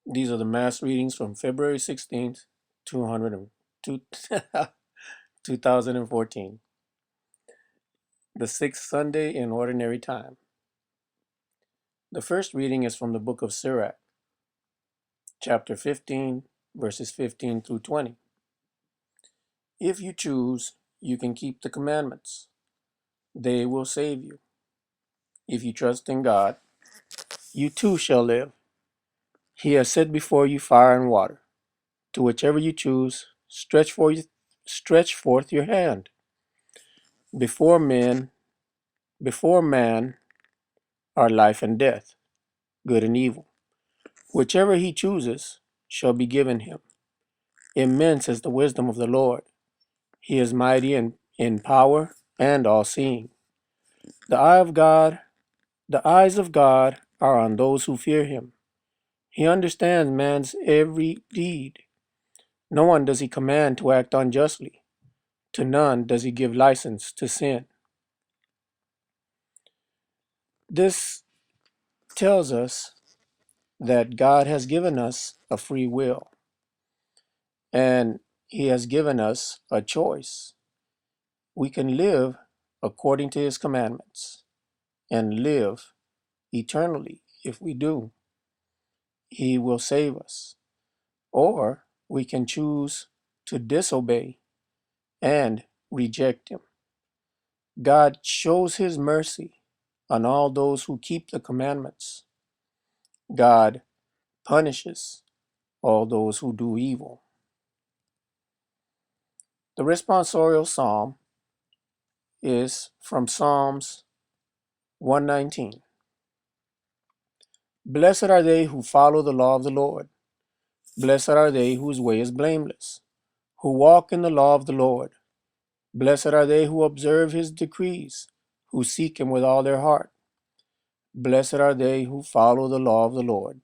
These are the Mass readings from February 16th, 2014, the sixth Sunday in Ordinary Time. The first reading is from the book of Sirach, chapter 15, verses 15 through 20. If you choose, you can keep the commandments. They will save you. If you trust in God, you too shall live. He has set before you fire and water. To whichever you choose, stretch forth your hand. Before before man are life and death, good and evil. Whichever he chooses shall be given him. Immense is the wisdom of the Lord. He is mighty in power and all-seeing. The eye of God, the eyes of God are on those who fear him. He understands man's every deed. No one does he command to act unjustly. To none does he give license to sin. This tells us that God has given us a free will, and he has given us a choice. We can live according to his commandments and live eternally. If we do, he will save us. Or we can choose to disobey and reject him. God shows his mercy on all those who keep the commandments. God punishes all those who do evil. The responsorial psalm is from Psalms 119. Blessed are they who follow the law of the Lord. Blessed are they whose way is blameless, who walk in the law of the Lord. Blessed are they who observe his decrees, who seek him with all their heart. Blessed are they who follow the law of the Lord.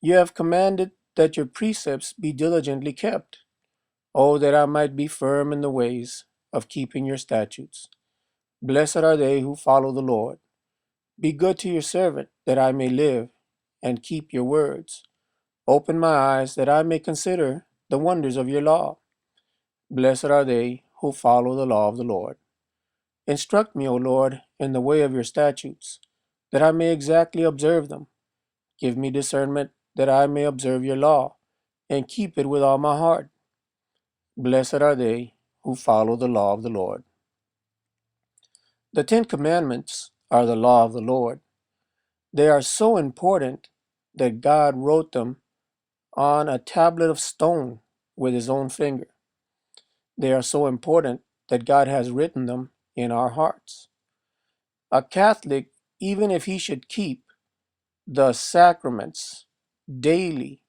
You have commanded that your precepts be diligently kept. Oh, that I might be firm in the ways of keeping your statutes. Blessed are they who follow the Lord. Be good to your servant, that I may live, and keep your words. Open my eyes, that I may consider the wonders of your law. Blessed are they who follow the law of the Lord. Instruct me, O Lord, in the way of your statutes, that I may exactly observe them. Give me discernment, that I may observe your law, and keep it with all my heart. Blessed are they who follow the law of the Lord. The Ten Commandments are the law of the Lord. They are so important that God wrote them on a tablet of stone with his own finger. They are so important that God has written them in our hearts. A Catholic, even if he should keep the sacraments daily,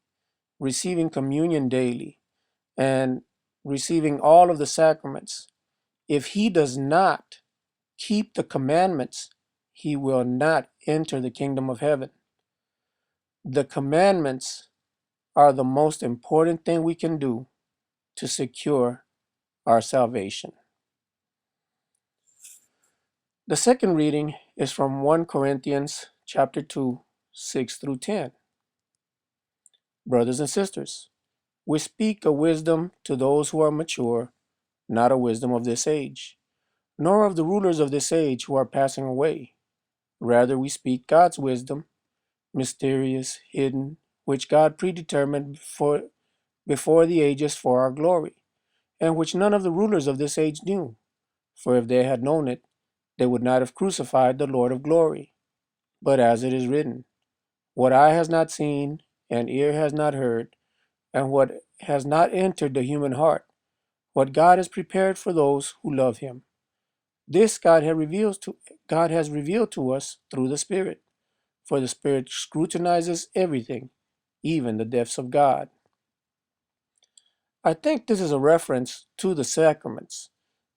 receiving communion daily, and receiving all of the sacraments, if he does not keep the commandments, he will not enter the kingdom of heaven. The commandments are the most important thing we can do to secure our salvation. The second reading is from 1 Corinthians chapter 2, 6 through 10. Brothers and sisters, we speak a wisdom to those who are mature, not a wisdom of this age, nor of the rulers of this age who are passing away. Rather, we speak God's wisdom, mysterious, hidden, which God predetermined before the ages for our glory, and which none of the rulers of this age knew. For if they had known it, they would not have crucified the Lord of glory. But as it is written, what eye has not seen, and ear has not heard, and what has not entered the human heart, what God has prepared for those who love him. This God has revealed to us through the Spirit. For the Spirit scrutinizes everything, even the depths of God. I think this is a reference to the sacraments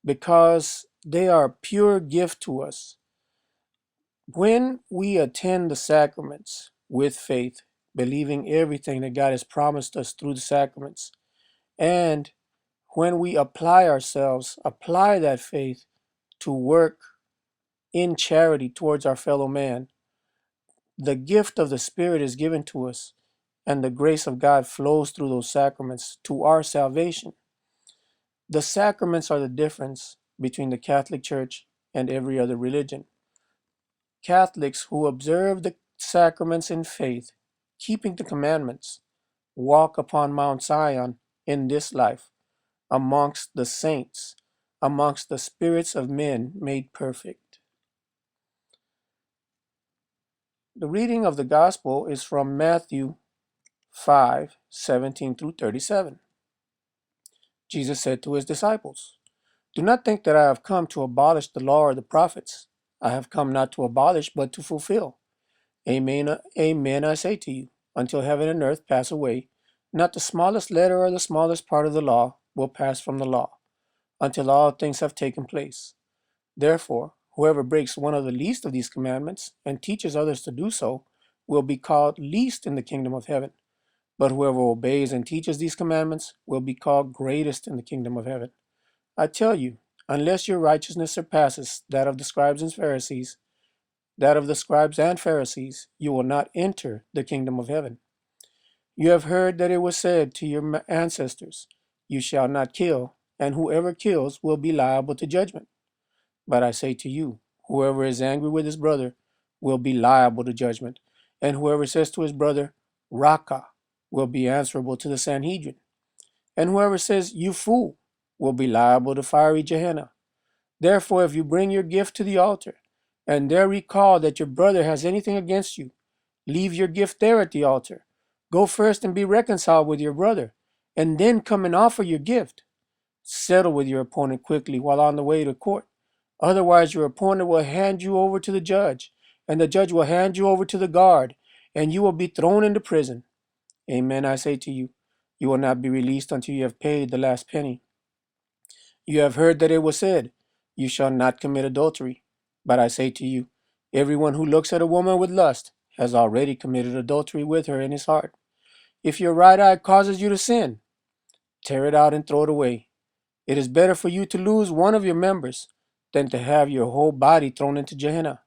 because they are a pure gift to us. When we attend the sacraments with faith, believing everything that God has promised us through the sacraments, and when we apply that faith to work in charity towards our fellow man, the gift of the Spirit is given to us, and the grace of God flows through those sacraments to our salvation. The sacraments are the difference between the Catholic Church and every other religion. Catholics who observe the sacraments in faith, keeping the commandments, walk upon Mount Zion in this life, amongst the saints, amongst the spirits of men made perfect. The reading of the Gospel is from Matthew 5:17 through 37. Jesus said to his disciples, "Do not think that I have come to abolish the law or the prophets. I have come not to abolish, but to fulfill. Amen, amen, I say to you, until heaven and earth pass away, not the smallest letter or the smallest part of the law will pass from the law, until all things have taken place. Therefore, whoever breaks one of the least of these commandments and teaches others to do so will be called least in the kingdom of heaven. But whoever obeys and teaches these commandments will be called greatest in the kingdom of heaven. I tell you, unless your righteousness surpasses that of the scribes and Pharisees, you will not enter the kingdom of heaven. You have heard that it was said to your ancestors, 'You shall not kill, and whoever kills will be liable to judgment.' But I say to you, whoever is angry with his brother will be liable to judgment, and whoever says to his brother, 'Raka,' will be answerable to the Sanhedrin. And whoever says, 'You fool,' will be liable to fiery Gehenna. Therefore, if you bring your gift to the altar, and there recall that your brother has anything against you, leave your gift there at the altar. Go first and be reconciled with your brother, and then come and offer your gift. Settle with your opponent quickly while on the way to court. Otherwise, your opponent will hand you over to the judge, and the judge will hand you over to the guard, and you will be thrown into prison. Amen, I say to you, you will not be released until you have paid the last penny. You have heard that it was said, 'You shall not commit adultery.' But I say to you, everyone who looks at a woman with lust has already committed adultery with her in his heart. If your right eye causes you to sin, tear it out and throw it away. It is better for you to lose one of your members than to have your whole body thrown into Gehenna.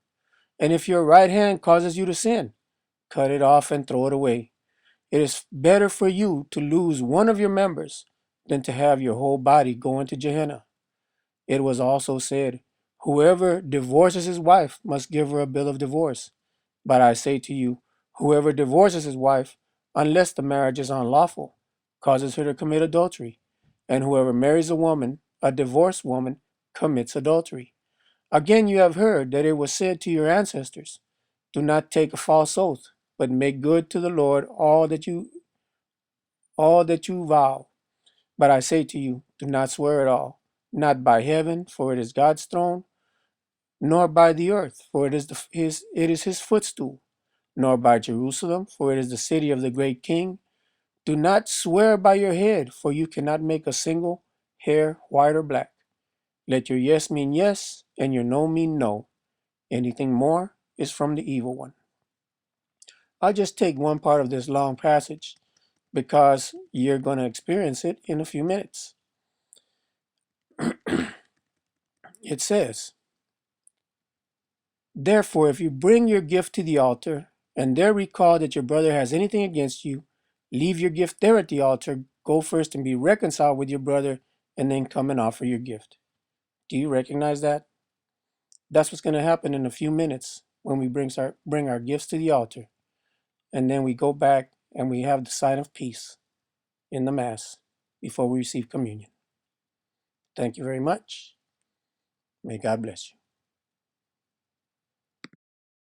And if your right hand causes you to sin, cut it off and throw it away. It is better for you to lose one of your members than to have your whole body go into Gehenna. It was also said, 'Whoever divorces his wife must give her a bill of divorce.' But I say to you, whoever divorces his wife, unless the marriage is unlawful, causes her to commit adultery. And whoever marries a divorced woman, commits adultery. Again, you have heard that it was said to your ancestors, 'Do not take a false oath, but make good to the Lord all that you vow.' But I say to you, do not swear at all, not by heaven, for it is God's throne, nor by the earth, for it is his footstool, nor by Jerusalem, for it is the city of the great King. Do not swear by your head, for you cannot make a single hair white or black. Let your yes mean yes, and your no mean no. Anything more is from the evil one." I'll just take one part of this long passage because you're going to experience it in a few minutes. It says, "Therefore, if you bring your gift to the altar, and there recall that your brother has anything against you, leave your gift there at the altar, go first and be reconciled with your brother, and then come and offer your gift." Do you recognize that? That's what's going to happen in a few minutes when we bring our gifts to the altar, and then we go back and we have the sign of peace in the Mass before we receive communion. Thank you very much. May God bless you.